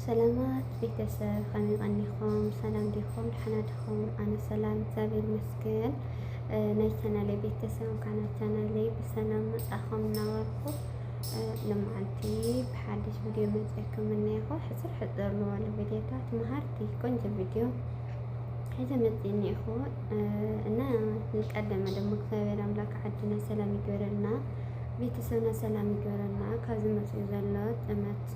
سلامات ቤተሰብ ከመይቀኒኹም ሰላም ዲኹም ድሓናድኹም ኣነ ሰላም እግዚአብሔር ይመስገን ናይ ቻናሌ ቤተሰብ ካና ቻናሌ ብሰላም መጻኹም ናበርኩ ለማዓንቲ በሓድሽ ቪድዮ መጽእኩም እንይኹ ሕጽር ዘለዋለ ቪድዮታት መሃርቲ ቆንጆ ቪድዮ هذا مديني أخو أنا نتقدم دم እግዚአብሔር አምላክ ዓድና ሰላም ይገበረልና ቤተሰብና ሰላም ይገበረልና ካዝ መስኡ ዘላት እመት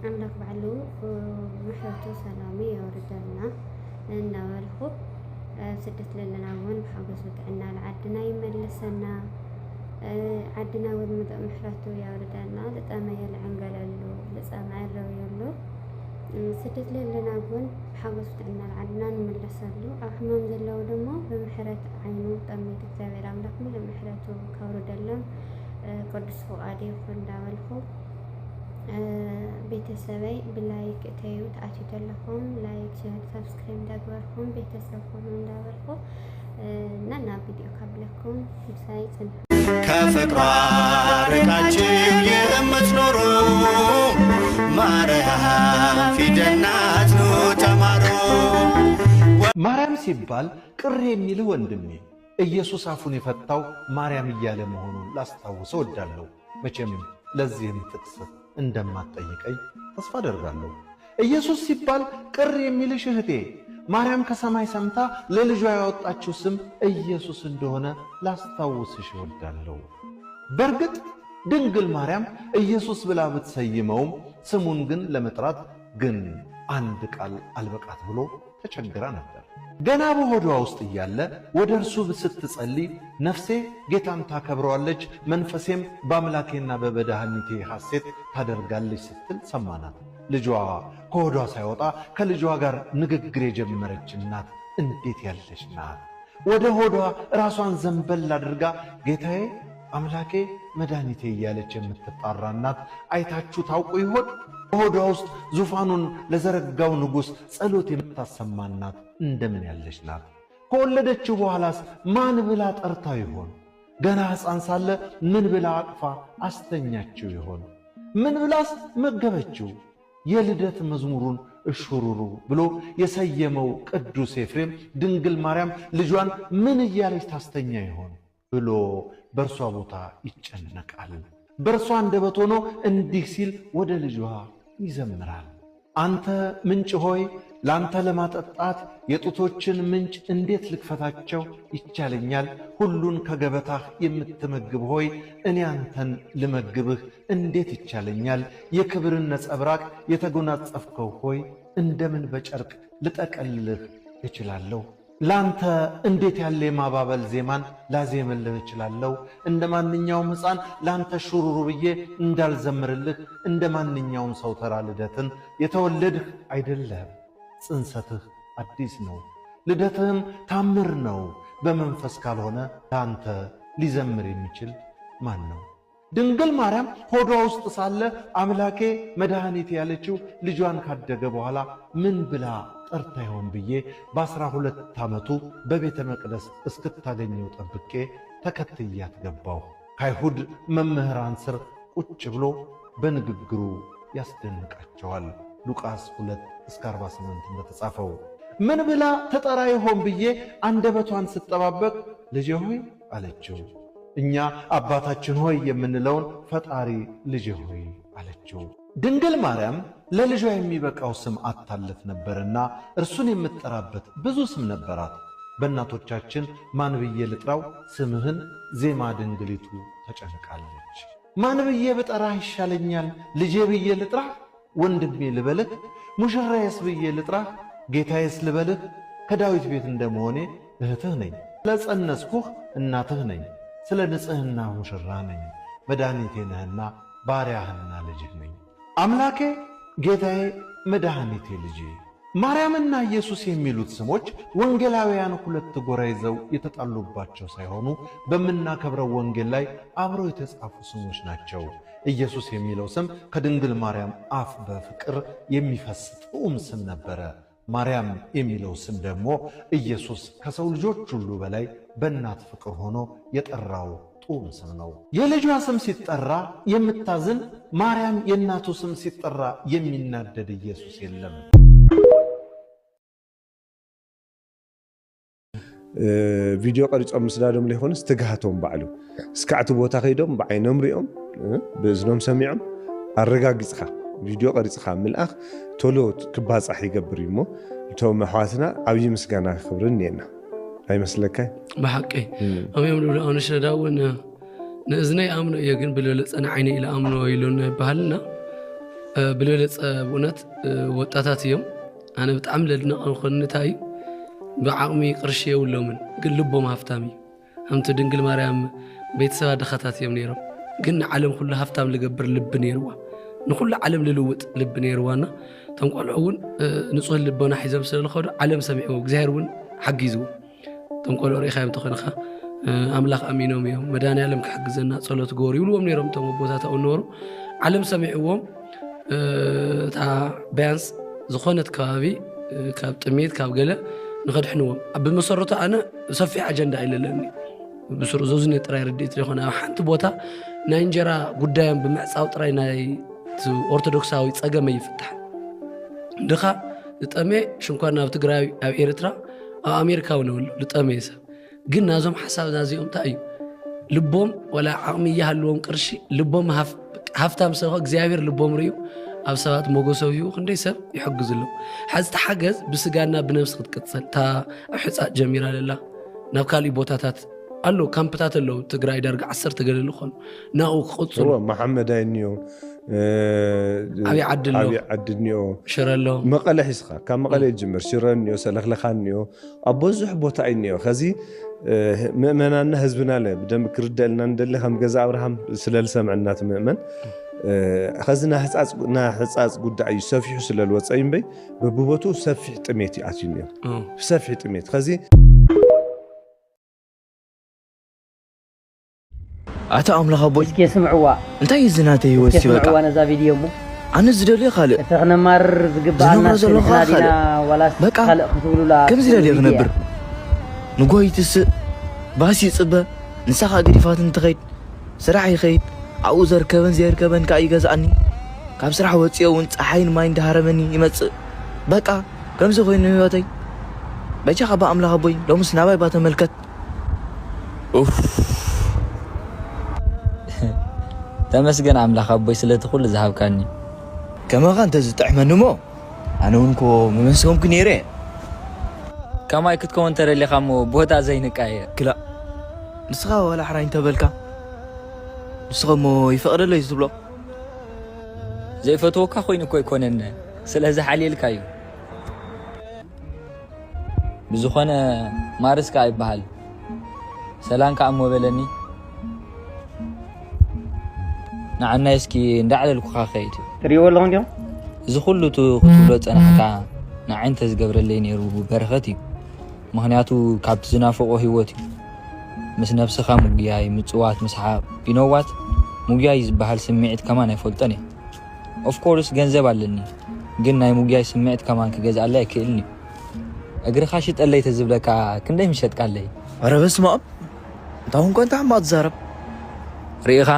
አምላክ ባሉ ምሕረቱ ሰላም ይወርደልና እናወልኹ ስደት ለለና ወን በሐገዝ ወጥዕና ለዓድና ይመልሰና ዓድና ወድመ ምሕረቱ ያወርደልና ለጣማ የልዕንገለሉ ለጻማ ያረውየሉ ስደት ለለና ወን በሐገዝ ወጥዕና ለዓድና እንመለሰሉ አህመም ዘለው ደግሞ በምሕረት አይኑ ጠሚት እግዚአብሔር አምላክ ሙሉ ምሕረቱ ካወርደለም ቅዱስ ፈቃዱ ይኹን እንዳወልኹ ቤተሰበይ ብላይክ እተዩት አትተለኹም ላይክ ሼር ሰብስክራይብ እንዳግበርኩም ቤተሰብ ሁሉ እንዳበርኩ እና ቪዲዮ ካብለኩም ሳይ ጽን ከፍቅሯ ርቃችሁ የምትኖሩ ማርያም ፊደናት ኑ ተማሩ። ማርያም ሲባል ቅር የሚል ወንድሜ ኢየሱስ አፉን የፈታው ማርያም እያለ መሆኑን ላስታውሰው እወዳለሁ። መቼም ለዚህም ጥቅስ እንደማትጠይቀኝ ተስፋ አደርጋለሁ። ኢየሱስ ሲባል ቅር የሚልሽ እህቴ ማርያም ከሰማይ ሰምታ ለልጇ ያወጣችው ስም ኢየሱስ እንደሆነ ላስታውስሽ እወዳለሁ። በእርግጥ ድንግል ማርያም ኢየሱስ ብላ ብትሰይመውም ስሙን ግን ለመጥራት ግን አንድ ቃል አልበቃት ብሎ ተቸግራ ነበር። ገና በሆዷ ውስጥ እያለ ወደ እርሱ ስትጸልይ ነፍሴ ጌታን ታከብረዋለች፣ መንፈሴም በአምላኬና በመድኃኒቴ ሐሴት ታደርጋለች ስትል ሰማናት። ልጇ ከሆዷ ሳይወጣ ከልጇ ጋር ንግግር የጀመረች እናት እንዴት ያለች ናት! ወደ ሆዷ ራሷን ዘንበል አድርጋ ጌታዬ አምላኬ መድኃኒቴ እያለች የምትጣራ እናት አይታችሁ ታውቁ ይሆን? በሆዷ ውስጥ ዙፋኑን ለዘረጋው ንጉሥ ጸሎት የምታሰማ እናት እንደምን ያለች ናት! ከወለደችው በኋላስ ማን ብላ ጠርታው ይሆን? ገና ሕፃን ሳለ ምን ብላ አቅፋ አስተኛችው ይሆን? ምን ብላስ መገበችው? የልደት መዝሙሩን እሹሩሩ ብሎ የሰየመው ቅዱስ ኤፍሬም ድንግል ማርያም ልጇን ምን እያለች ታስተኛ ይሆን ብሎ በእርሷ ቦታ ይጨነቃል። በእርሷ አንደበት ሆኖ እንዲህ ሲል ወደ ልጇ ይዘምራል። አንተ ምንጭ ሆይ ለአንተ ለማጠጣት የጡቶችን ምንጭ እንዴት ልክፈታቸው ይቻለኛል? ሁሉን ከገበታህ የምትመግብ ሆይ እኔ አንተን ልመግብህ እንዴት ይቻለኛል? የክብርን ነጸብራቅ የተጎናጸፍከው ሆይ እንደምን በጨርቅ ልጠቀልልህ እችላለሁ? ላንተ እንዴት ያለ የማባበል ዜማን ላዜምልህ እችላለሁ? እንደ ማንኛውም ሕፃን ላንተ ሹሩሩ ብዬ እንዳልዘምርልህ እንደ ማንኛውም ሰው ተራ ልደትን የተወለድህ አይደለህም። ጽንሰትህ አዲስ ነው፣ ልደትህም ታምር ነው። በመንፈስ ካልሆነ ላንተ ሊዘምር የሚችል ማን ነው? ድንግል ማርያም ሆዷ ውስጥ ሳለ አምላኬ መድኃኒቴ ያለችው ልጇን ካደገ በኋላ ምን ብላ ጠርታ ይሆን ብዬ በ12 ዓመቱ በቤተ መቅደስ እስክታገኘው ጠብቄ ተከትያት ገባሁ። ከአይሁድ መምህራን ስር ቁጭ ብሎ በንግግሩ ያስደንቃቸዋል። ሉቃስ 2:48 እንደተጻፈው ምን ብላ ተጠራ ይሆን ብዬ አንደበቷን ስጠባበቅ ልጄ ሆይ አለችው። እኛ አባታችን ሆይ የምንለውን ፈጣሪ ልጄ ሆይ አለችው። ድንግል ማርያም ለልጇ የሚበቃው ስም አታለት ነበርና እርሱን የምትጠራበት ብዙ ስም ነበራት። በእናቶቻችን ማን ብዬ ልጥራው ስምህን ዜማ ድንግሊቱ ተጨንቃለች። ማን ብዬ ብጠራህ ይሻለኛል? ልጄ ብዬ ልጥራህ? ወንድሜ ልበልህ? ሙሽራዬስ ብዬ ልጥራህ? ጌታዬስ ልበልህ? ከዳዊት ቤት እንደመሆኔ እህትህ ነኝ። ስለጸነስኩህ እናትህ ነኝ። ስለ ንጽሕና ሙሽራ ነኝ። መድኃኒቴ ነህና ባሪያህና ልጅህ ነኝ። አምላኬ ጌታዬ መድኃኒቴ ልጄ። ማርያምና ኢየሱስ የሚሉት ስሞች ወንጌላውያን ሁለት ጎራ ይዘው የተጣሉባቸው ሳይሆኑ በምናከብረው ወንጌል ላይ አብረው የተጻፉ ስሞች ናቸው። ኢየሱስ የሚለው ስም ከድንግል ማርያም አፍ በፍቅር የሚፈስ ጥዑም ስም ነበረ። ማርያም የሚለው ስም ደግሞ ኢየሱስ ከሰው ልጆች ሁሉ በላይ በእናት ፍቅር ሆኖ የጠራው ጡም ስም ነው። የልጇ ስም ሲጠራ የምታዝን ማርያም፣ የእናቱ ስም ሲጠራ የሚናደድ ኢየሱስ የለም። ቪዲዮ ቀሪጾም ምስዳዶም ሊሆንስ ትግሃቶም ባዕሉ እስካዕቲ ቦታ ከይዶም ብዓይኖም ሪኦም ብእዝኖም ሰሚዖም አረጋግጽኻ ቪዲዮ ቀሪጽኻ ምልኣኽ ቶሎ ክባጻሕ ይገብር እሞ እቶም ኣሕዋትና ዓብዪ ምስጋና ክብርን እኒአና ኣይመስለካ? ብሓቂ ኣምዮም ልብሉ ኣነሽዳ እውን ንእዝነይ ኣምኖ እየ ግን ብለለፀ ንዓይነ ኢለ ኣምኖ ኢሉና ይበሃልና ብለለፀ እውነት ወጣታት እዮም ኣነ ብጣዕሚ ለድንቕ እንታይ እዩ بعقم قرشيه ولا من قل لبه ما هفتامي هم تدنقل مريم بيت سوا دخاتات يوم نيرو قلنا علم كله هفتام لقبر لب نيروا نقول علم للوت لب نيروانا تنقول عون نصوص لبنا حزب سر الخير علم سمعوا جزيرون حق يزو تنقول ريخا يوم تخنخا أملاك أمينهم يوم مداني علم كحق زنا صلوت جوري ولو من يوم تمو بوتات أو نور علم سمعوهم تاع بانس زخونة كافي كاب تميت كاب قلة نقد حنوم بمسرته أنا صفي أجندة إلى لأني بسر زوجني ترى رديت لي خنا حنت بوتا نينجرا قدام بمعص أو ترى ناي أرثوذكساوي تسجم يفتح دخا لتأمي شو كنا بتقرأ أو إيرترا أو أمريكا ونقول لتأمي سب قلنا زم حساب نازيهم تأيو لبهم ولا عمية هاللوم كرشي لبهم هفتام سوا جزائر لبهم ريو أو سوات موجوسويو خندي سب يحجز له حز تحجز بس قالنا بنفس قد كتصل تا حسات جميلة لله نبكالي بوتاتات قالوا كم بتات له تقرأ درجة 10 تقول له خن ناو خطص هو محمد أينيو أبي عدلنيو شر له مقالة حسخة كم مقالة جمر شرنيو سلخلخانيو أبوزح بوتا أينيو خزي مؤمننا حزبنا له بدم كردلنا ندل هم جزاء أبراهام سلال سمعنا مؤمن خزنا حصاص ጉዳይ ሰፊሕ ስለልወፀይም በይ በብቦቱ ሰፊሕ ጥሜት ይኣትዩኒ ሰፊሕ ጥሜት خزي ኣታ ኣምላኽ ኣቦይ እስኪ ስምዕዋ እንታይ ዝናተ ህይወት ሲበቃ ስምዕዋ ነዛ ቪድዮ ሞ ኣነ ዝደልየ ካልእ ተኽነማር ዝግባአና ስለናዲና ወላስ ካልእ ክትብሉላ ከምዚ ደልየ ክነብር ንጎይትስ ባሲ ፅበ ንሳኻ ግዲፋት እንትኸይድ ስራሕ ይኸይድ أو زركبن زيركبن كأي جزءني كم سرح وتسيا ونصحين ما يندهرمني يمتص بقى كم زخوين نيوتي بيجي خبا أملا أبوي لو مسنابي باتملكت أوف تمسكن أملا أبوي سلة تقول ذهب كاني كما كان تزتحمل نمو أنا ونكو ممسكم كنيرة كما يكتكون ترى اللي خامو بوتا زينك أيه كلا نسخة ولا حرين تبلكا نسخمو يفقر له يزبلو زي فتوكا خوين كوي كونن سلازه حليل كايو بزخونه مارس كاي بحال سلام كامو بلني نعنا يسكي ندعل الكوخا خيت تري والله اليوم زخلو تو خطلت انا حتى نعنت زغبر لي نيرو برختي مهنياتو كابت زنافقو هيوتي مس نفسها مجياي مصوات مسحاب ينوات مجياي زبحال سمعت كمان يفلطني اوف كورس ገንዘብ አለኒ ግን ናይ ሙጊያይ ስምዕት ከማን ከገዛ አለ ይክልኒ እግር ኻሽጥ አለ ተዝብለካ ክንደይ ምሸጥ ቃለይ አረ በስመ አብ ታውን ኮንታ ማት ዘረብ ሪኻ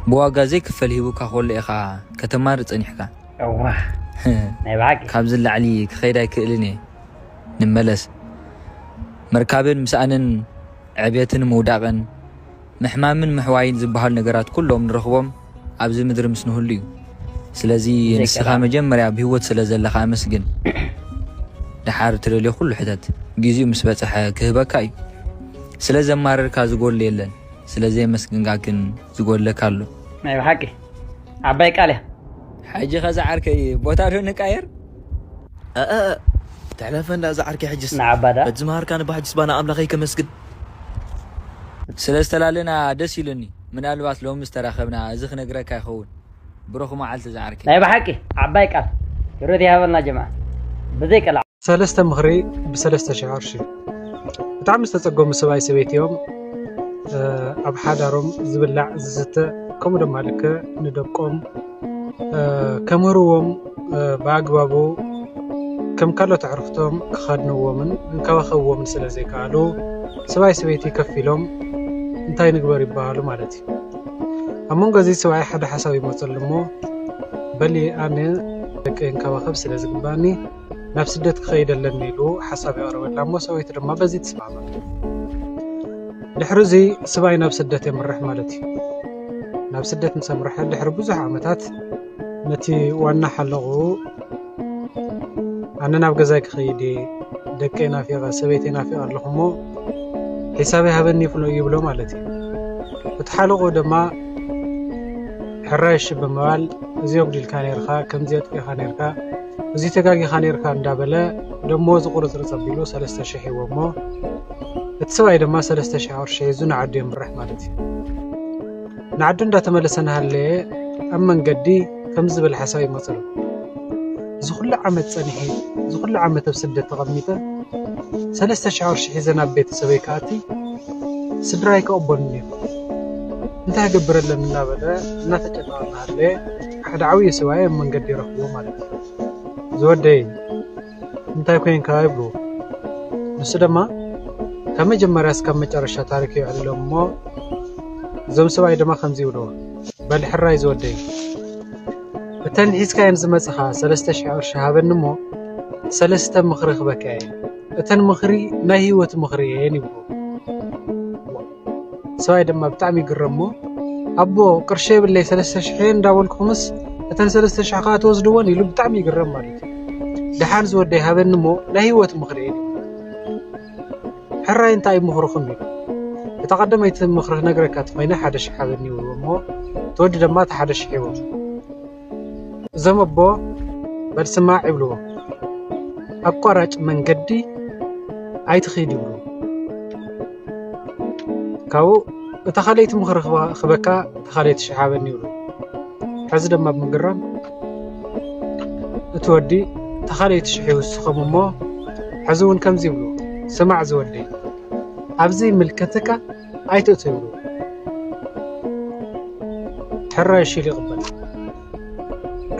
በዋጋ ዘይ ክፈል ሂቡካ ኾለኢኻ ከተማር ጽኒሕካ አዋ ናይ ባቂ ካብዝ ላዕሊ ክኸይዳ ይክልኒ ንመለስ መርካብን ምስአንን عبيتن موداقن محمامن محواين زبحال نغرات كلهم نرخبهم ابز مدر مسنهليو سلازي نسخه مجمريا بهوت سلازلخا مسجن دحار ترلي كل حدات غيزي مسبصح كهبكاي سلاز مارر كازغول يلن سلازي مسجن غاكن زغول لكالو ماي بحقي عباي قاليا حاجه خزعركي بوتارو نقاير تعلفن لا زعركي حجس نعبدا بزمار كان بحجس بانا املاخي كمسجد سلستلالنا دسيلني من الباس لو مسترخبنا ازخ نغرك يخون بروخ ما علت زعرك لا بحقي عباي قال يرد يا جماعه بزي قال سلسته مخري بسلسته شعرشي بتعم استصقم سباي سبيتيوم اب حدارم زبلع زته كم دم مالك ندقوم كمروم باغبابو كم كالو تعرفتهم كخدنوا من انكواخوا من سلازي قالوا سباي سبيتي كفيلهم እንታይ ንግበር ይባሃሉ ማለት እዩ ኣሞን ገዚ ሰብኣይ ሓደ ሓሳብ ይመጽል እሞ በሊ ኣነ ደቀን ከበኸብ ስለ ዝግባኒ ናብ ስደት ክኸይድ ኣለኒ ኢሉ ሓሳብ ያቀርበላ እሞ ሰበይቲ ድማ በዚ ትስማማ ድሕሪ እዚ ሰብኣይ ናብ ስደት የምርሕ ማለት እዩ ናብ ስደት ንሰምርሕ ድሕሪ ብዙሕ ዓመታት ነቲ ዋና ሓለቑ ኣነ ናብ ገዛይ ክኸይድ ደቀይ ናፊቐ ሰበይተይ ናፊቐ ኣለኹ እሞ ሒሳበይ ሃበኒ ይብሎ ማለት እዩ እቲ ሓለቑ ድማ ሕራይሽ ብምባል እዚ ወግዲልካ ነርካ ከምዚ ኣጥቂኻ ነርካ እዚ ተጋጊኻ ነርካ እንዳበለ ደሞ ዝቁርፅር ፀቢሉ 3000 ሂቦ እሞ እቲ ሰብኣይ ድማ 3000 ቅርሺ ሒዙ ንዓዱ የምርሕ ማለት እዩ ንዓዱ እንዳተመለሰ ናሃለየ ኣብ መንገዲ ከም ዝብል ሓሳብ ይመፅሉ ዝኩሉ ዓመት ፀኒሐ ዝኩሉ ዓመት ኣብ ስደት ተቐሚጠ 3000 ቅርሺ ሒዘ ናብ ቤተሰበይ ከኣቲ ስድራይ ከቕበሉኒ እንታይ ገብረለን እናበለ እናተጨነቐ ናሃለየ ሓደ ዓብዪ ሰብኣይ ኣብ መንገዲ ይረኽቦ ማለት እዩ ዝወደይ እንታይ ኮይንካ ይብሉ ንሱ ድማ ካብ መጀመርያ እስካብ መጨረሻ ታሪክ ይዕልሎም እሞ እዞም ሰብኣይ ድማ ከምዚ ይብልዎ በል ሕራይ ዝወደይ እተን ሒዝካየን ዝመፅኻ 3000 ቅርሺ ሃበኒ እሞ 3 ምኽሪ ክበካ እየ እተን ምኽሪ ናይ ህይወት ምኽሪ እየን ይብሉ ሰብኣይ ድማ ብጣዕሚ ይግረም እሞ ኣቦ ቅርሺ የብለይ 3000 እንዳበልኩምስ እተን 3000 ካ ትወስድዎን ኢሉ ብጣዕሚ ይግረም ማለት እዩ ድሓን ዝወደይ ሃበኒ እሞ ናይ ህይወት ምኽሪ እየን ሕራይ እንታይ ምኽርኹም ኢሉ እታ ቀዳመይቲ ምኽሪ ነገረካ ትኾይነ 1000 ሃበኒ ይብልዎ እሞ ተወዲ ድማ 1000 ሂቦም እዞም ኣቦ በልስማዕ ይብልዎ ኣቋራጭ መንገዲ ኣይትኸይድ ይብሉ ካብኡ እታ ካልአይቲ ምኽሪ ክበካ እታ ካልአይቲ 1000 ሃበኒ ይብሉ ሕዚ ድማ ብምግራም እቲ ወዲ እታ ካልአይቲ 1000 ይውስኾም እሞ ሕዚ እውን ከምዚ ይብሉ ስማዕ ዝወደይ ኣብዚ ምልከትካ ኣይትእቱ ይብሉ ሕራይ እሺ ኢሉ ይቕበል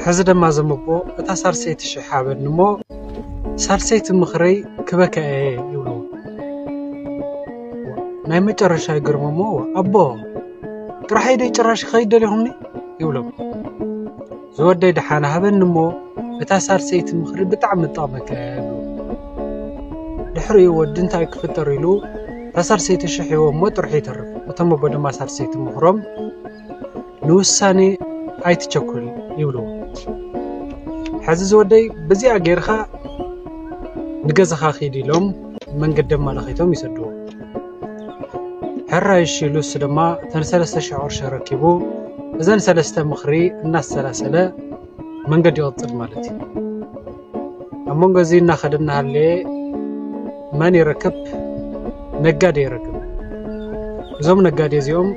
ሕዚ ድማ ዘመቦ እታ ሳልሰይቲ 1000 ሃበኒ እሞ ሳልሰይቲ ምኽረይ ክበካ እየ ይብሉ ናይ መጨረሻ ይግርሞ እሞ ኣቦ ጥራሕይ ደይ ጭራሽ ክኸይድ ደሊኹምኒ ይብሎም ዝወደይ ድሓን ሃበኒ እሞ እታ ሳልሰይቲ ምኽሪ ብጣዕሚ ጠቕመካ ይብሉ ድሕሪኡ ወዲ እንታይ ክፍጠር ኢሉ እታ ሳልሰይቲ 1000 ሂቦ እሞ ጥርሑ ይተርፍ እቶም ኣቦ ድማ ሳልሰይቲ ምኽሮም ንውሳኔ ኣይትቸኩል ይብሉ ሕዚ ዝወደይ በዚኣ ጌርካ ንገዛኻ ኺድ ኢሎም መንገዲ ኣመላኺቶም ይሰድዎ ሕራይ እሺ ኢሉ እሱ ድማ እተን 3000 ቅርሺ ረኪቡ እዘን 3 ምኽሪ እናሰላሰለ መንገዲ ይቕፅል ማለት እዩ ኣብ መንጎ እዚ እናኸደ እናሃለየ መን ይረክብ ነጋዴ ይረክብ እዞም ነጋዴ እዚኦም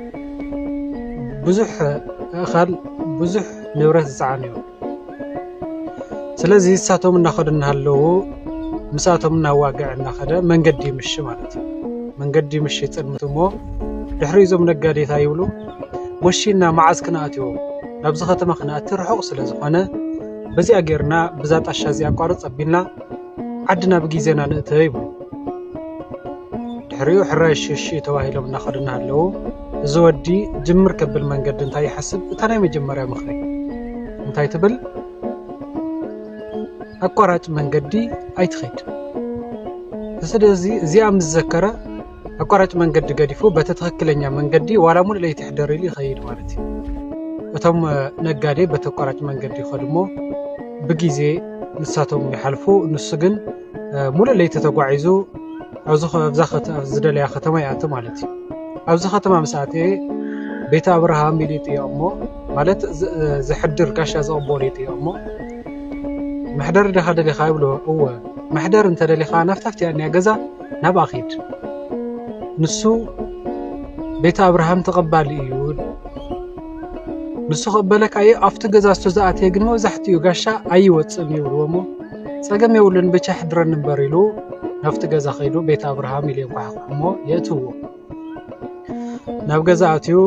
ብዙሕ እኻል ብዙሕ ንብረት ዝፀዓኑ እዮም ስለዚ እሳቶም እናኸዱ እናሃለዉ ምስኣቶም እናዋግዕ እናኸደ መንገዲ ይምሽ ማለት እዩ መንገዲ ይምሽ ይፅልምት እሞ ድሕሪ እዞም ነጋዴታ ይብሉ ወሺና መዓዝ ክነኣትዎ ናብዚ ከተማ ክነኣቲ ርሑቕ ስለ ዝኾነ በዚኣ ጌርና ብዛ ጣሻ እዚኣ ኣቋርፅ ኣቢልና ዓድና ብጊዜና ንእተ ይብሉ ድሕሪኡ ሕራይ እሺ ተባሂሎም እናኸዱ እናሃለዉ እዚ ወዲ ጅምር ከብል መንገዲ እንታይ ይሓስብ እታ ናይ መጀመርያ ምኽሪ እንታይ ትብል ኣቋራጭ መንገዲ ኣይትኸይድ ስለዚ እዚኣ ምስ ዘከረ ኣቋራጭ መንገዲ ገዲፉ በቲ ትኽክለኛ መንገዲ ዋላ ሙሉእ ለይቲ ይሕደር ኢሉ ይኸይድ ማለት እዩ እቶም ነጋዴ በቲ ኣቋራጭ መንገዲ ይኸዱ እሞ ብጊዜ ንሳቶም ይሓልፉ ንሱ ግን ሙሉእ ለይቲ ተጓዒዙ ኣብዛ ዝደለያ ከተማ ይኣቱ ማለት እዩ ኣብዚ ከተማ ምስ ኣተየ ቤተ ኣብርሃም ኢሉ ይጥይቕ እሞ ማለት ዝሕድር ጋሻ ዘቕበሉ ይጥይቕ እሞ ምሕደር ዲኻ ደሊኻ ይብሎ እወ ምሕደር እንተደሊኻ ናፍታፍቲ እያ ገዛ ናብኣ ኺድ ንሱ ቤተ ኣብርሃም ተቐባሊ እዩ ንሱ ኸበለካ እየ ኣብቲ ገዛ ዝተዝኣተየ ግን መብዛሕትኡ ጋሻ ኣይወፅን ይብልዎ እሞ ፀገም የብሉን ብቻ ሕድረን እምበር ኢሉ ናብቲ ገዛ ኸይዱ ቤተ ኣብርሃም ኢሉ የንኳሕኩ እሞ የእትዎ ናብ ገዛ ኣትዩ